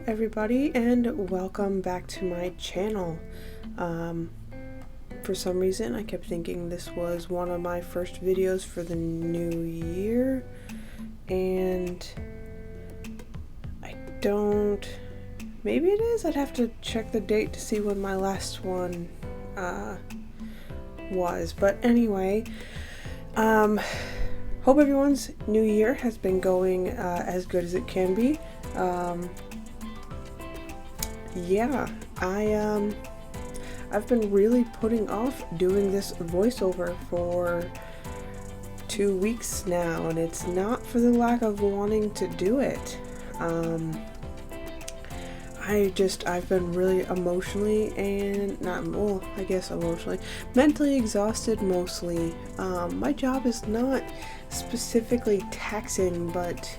everybody, and welcome back to my channel. For some reason I kept thinking this was one of my first videos for the new year, and maybe it is. I'd have to check the date to see when my last one was, but anyway, hope everyone's new year has been going as good as it can be. Yeah, I've been really putting off doing this voiceover for 2 weeks now, and it's not for the lack of wanting to do it. I've been really emotionally and mentally exhausted mostly. My job is not specifically taxing, but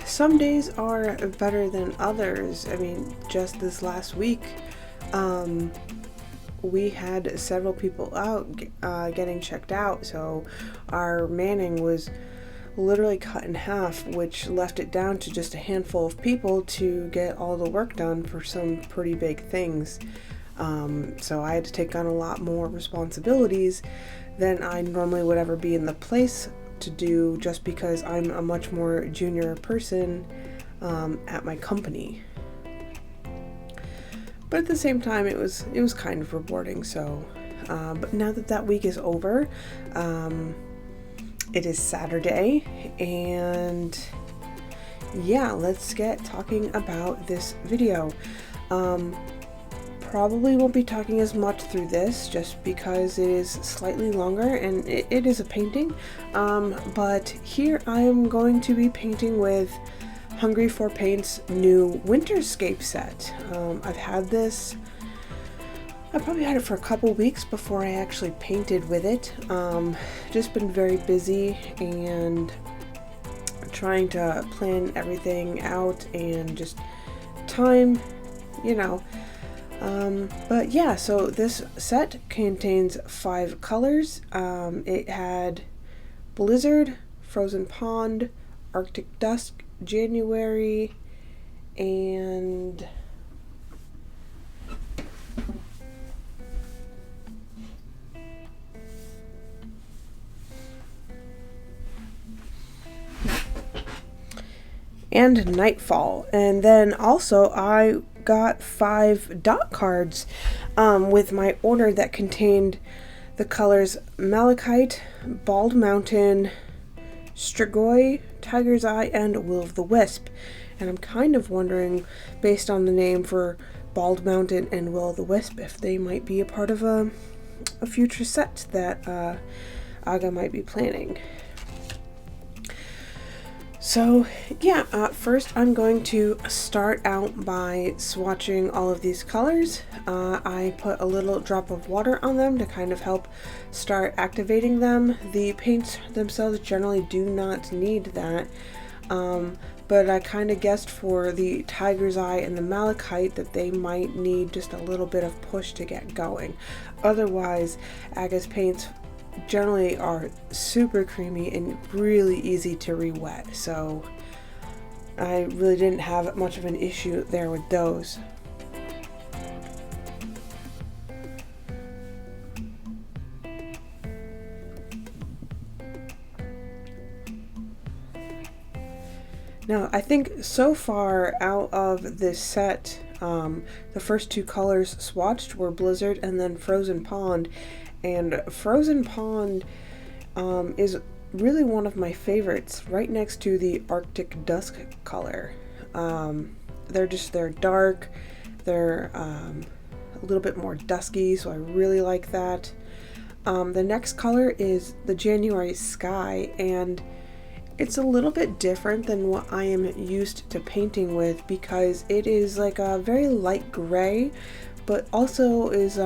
some days are better than others. I mean, just this last week, we had several people out getting checked out, so our manning was literally cut in half, which left it down to just a handful of people to get all the work done for some pretty big things. So I had to take on a lot more responsibilities than I normally would ever be in the place to do, just because I'm a much more junior person at my company. But at the same time, it was kind of rewarding. So, but now that week is over, it is Saturday, and yeah, let's get talking about this video. Probably won't be talking as much through this just because it is slightly longer, and it is a painting, but here I am going to be painting with Hungry for Paint's new Winterscape set. I've had this, I probably had it for a couple weeks before I actually painted with it. Just been very busy and trying to plan everything out, and just time, you know. But yeah, so this set contains 5 colors. It had Blizzard, Frozen Pond, Arctic Dusk, January, and Nightfall. And then also I got 5 dot cards with my order that contained the colors Malachite, Bald Mountain, Strigoi, Tiger's Eye, and Will of the Wisp. And I'm kind of wondering, based on the name for Bald Mountain and Will of the Wisp, if they might be a part of a future set that Aga might be planning. So yeah, first I'm going to start out by swatching all of these colors. I put a little drop of water on them to kind of help start activating them. The paints themselves generally do not need that, but I kind of guessed for the Tiger's Eye and the Malachite that they might need just a little bit of push to get going. Otherwise, Aga's paints generally are super creamy and really easy to re-wet, so I really didn't have much of an issue there with those. Now, I think so far out of this set, the first 2 colors swatched were Blizzard and then Frozen Pond. And Frozen Pond is really one of my favorites, right next to the Arctic Dusk color. They're dark, they're a little bit more dusky, so I really like that. The next color is the January Sky, and it's a little bit different than what I am used to painting with, because it is like a very light gray, but also is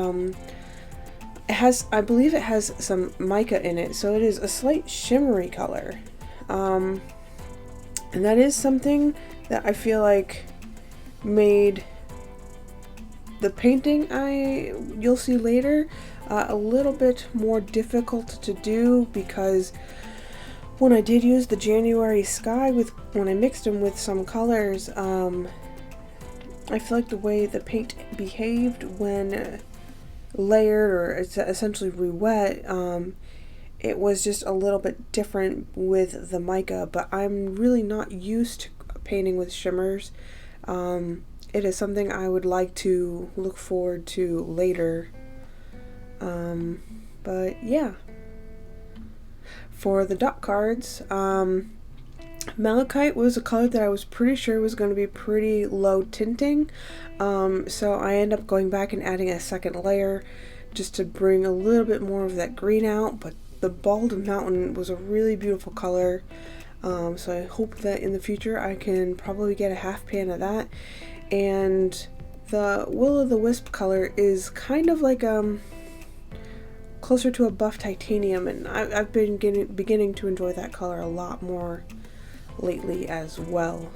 I believe it has some mica in it, so it is a slight shimmery color. And that is something that I feel like made the painting you'll see later a little bit more difficult to do, because When I did use the January Sky when I mixed them with some colors, I feel like the way the paint behaved when layered or essentially re-wet, it was just a little bit different with the mica, but I'm really not used to painting with shimmers. It is something I would like to look forward to later. But yeah. For the dot cards, Malachite was a color that I was pretty sure was going to be pretty low tinting, so I ended up going back and adding a second layer just to bring a little bit more of that green out. But the Bald Mountain was a really beautiful color, so I hope that in the future I can probably get a half pan of that. And the Will-O-the-Wisp color is kind of like closer to a buff titanium, and I've been beginning to enjoy that color a lot more lately as well.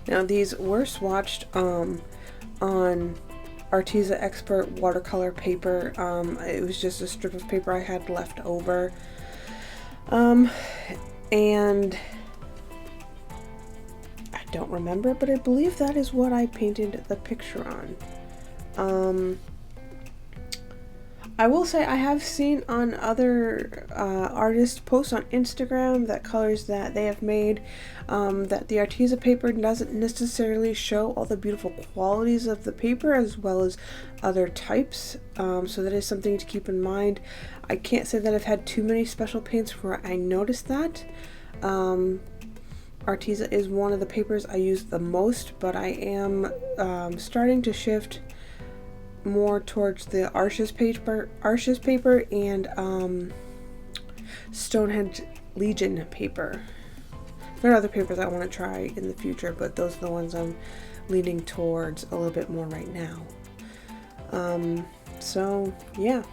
Now these were swatched on Arteza Expert watercolor paper. It was just a strip of paper I had left over. And I don't remember, but I believe that is what I painted the picture on. I will say I have seen on other artists' posts on Instagram that colors that they have made, that the Arteza paper doesn't necessarily show all the beautiful qualities of the paper as well as other types, so that is something to keep in mind. I can't say that I've had too many special paints where I noticed that. Arteza is one of the papers I use the most, but I am starting to shift more towards the Arches paper and Stonehenge Legion paper. There are other papers I want to try in the future, but those are the ones I'm leaning towards a little bit more right now. So yeah,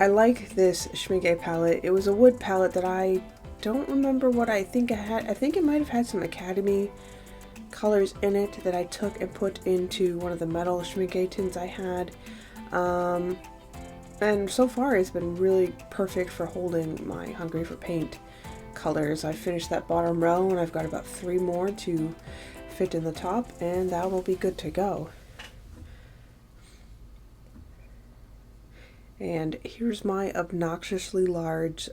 I like this Schmincke palette. It was a wood palette that I don't remember what I think it had. I think it might have had some Academy colors in it that I took and put into one of the metal Schmincke tins I had. And so far it's been really perfect for holding my Hungry for Paint colors. I finished that bottom row and I've got about 3 more to fit in the top, and that will be good to go. And here's my obnoxiously large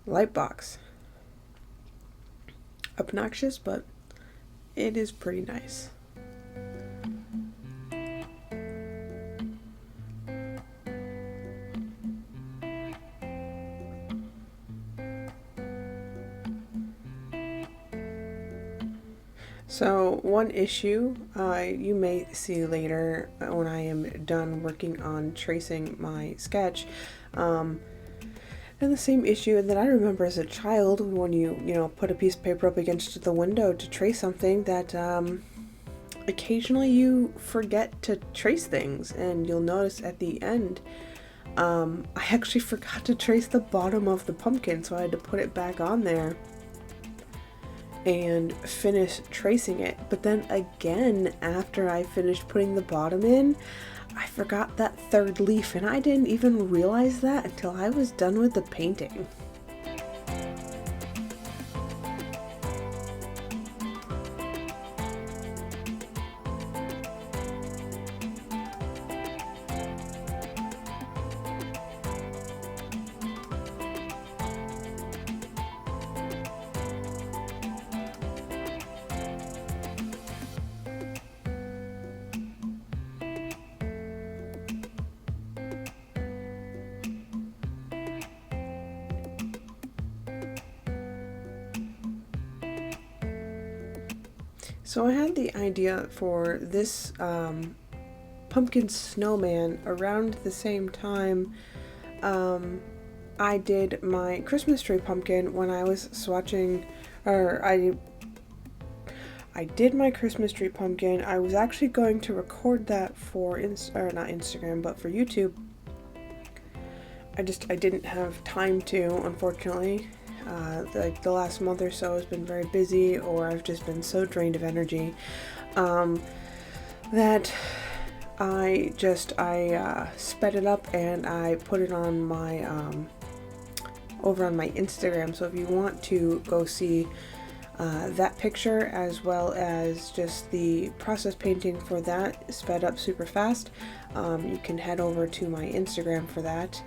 light box. Obnoxious, but it is pretty nice. So one issue you may see later when I am done working on tracing my sketch, and the same issue that I remember as a child when you put a piece of paper up against the window to trace something, that occasionally you forget to trace things, and you'll notice at the end I actually forgot to trace the bottom of the pumpkin, so I had to put it back on there and finish tracing it. But then again, after I finished putting the bottom in, I forgot that third leaf, and I didn't even realize that until I was done with the painting. So I had the idea for this pumpkin snowman around the same time I did my Christmas tree pumpkin, when I was swatching, or I I did my Christmas tree pumpkin. I was actually going to record that for or not Instagram, but for YouTube. I didn't have time to, unfortunately. Like the last month or so has been very busy, or I've just been so drained of energy that I sped it up and I put it on my over on my Instagram. So if you want to go see that picture, as well as just the process painting for that sped up super fast, you can head over to my Instagram for that.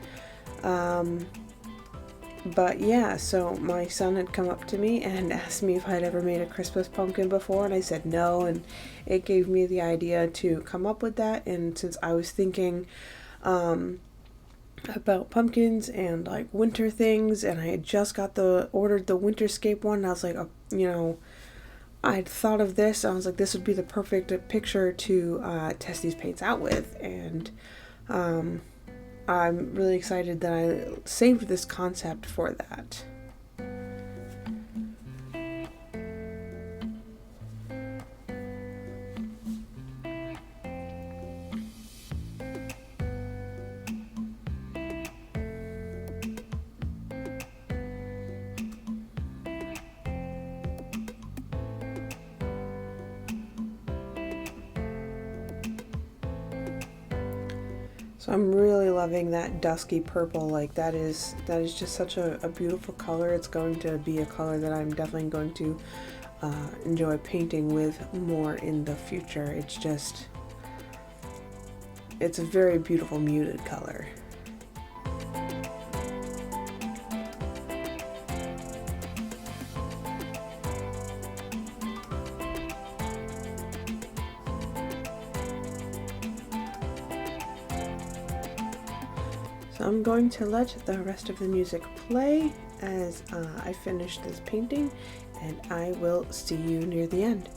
But yeah, so my son had come up to me and asked me if I'd ever made a Christmas pumpkin before, and I said no, and it gave me the idea to come up with that. And since I was thinking about pumpkins and like winter things, and I had just ordered the Winterscape one, and I was like, I'd thought of this. I was like, this would be the perfect picture to test these paints out with, and I'm really excited that I saved this concept for that. So I'm really loving that dusky purple. Like that is just such a beautiful color. It's going to be a color that I'm definitely going to enjoy painting with more in the future. It's a very beautiful muted color. So I'm going to let the rest of the music play as I finish this painting, and I will see you near the end.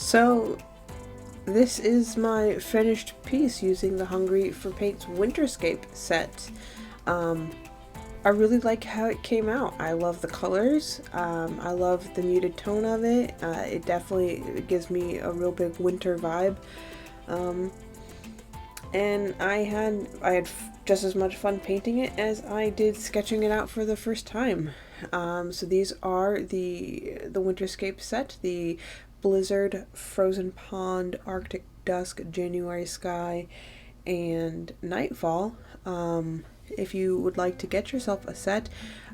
So this is my finished piece using the Hungry for Paint's Winterscape set. I really like how it came out. I love the colors. I love the muted tone of it. It definitely gives me a real big winter vibe. And I had just as much fun painting it as I did sketching it out for the first time. So these are the Winterscape set, the Blizzard, Frozen Pond, Arctic Dusk, January Sky, and Nightfall. If you would like to get yourself a set,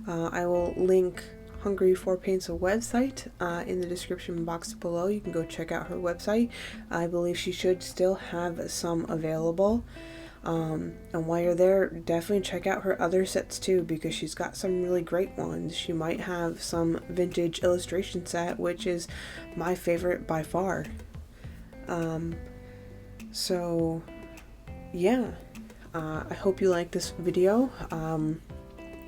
I will link Hungry for Paint's website in the description box below. You can go check out her website. I believe she should still have some available. And while you're there, definitely check out her other sets too, because she's got some really great ones. She might have some vintage illustration set, which is my favorite by far. So yeah. I hope you like this video. I'm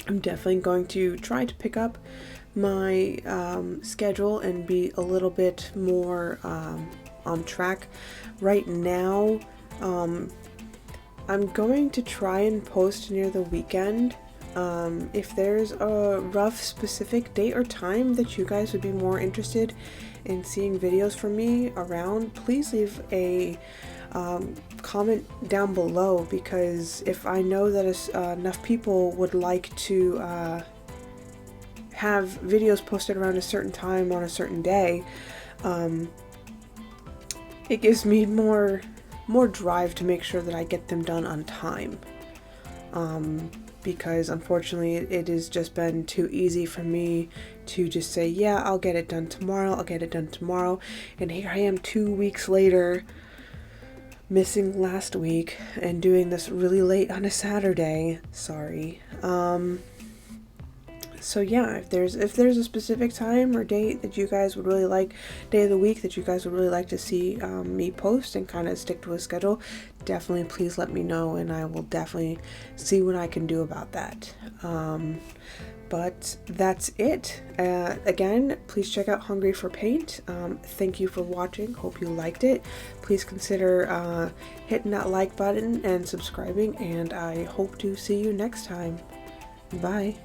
definitely going to try to pick up my schedule and be a little bit more on track. Right now, I'm going to try and post near the weekend. If there's a rough specific date or time that you guys would be more interested in seeing videos from me around, please leave a comment down below, because if I know that enough people would like to have videos posted around a certain time on a certain day, it gives me more drive to make sure that I get them done on time. Because unfortunately it has just been too easy for me to just say, yeah, I'll get it done tomorrow, and here I am 2 weeks later, missing last week and doing this really late on a Saturday. Sorry. So yeah, if there's a specific time or date that you guys would really like, day of the week that you guys would really like to see me post and kind of stick to a schedule, definitely please let me know, and I will definitely see what I can do about that. But that's it. Again, please check out Hungry for Paint. Thank you for watching. Hope you liked it. Please consider hitting that like button and subscribing, and I hope to see you next time. Bye.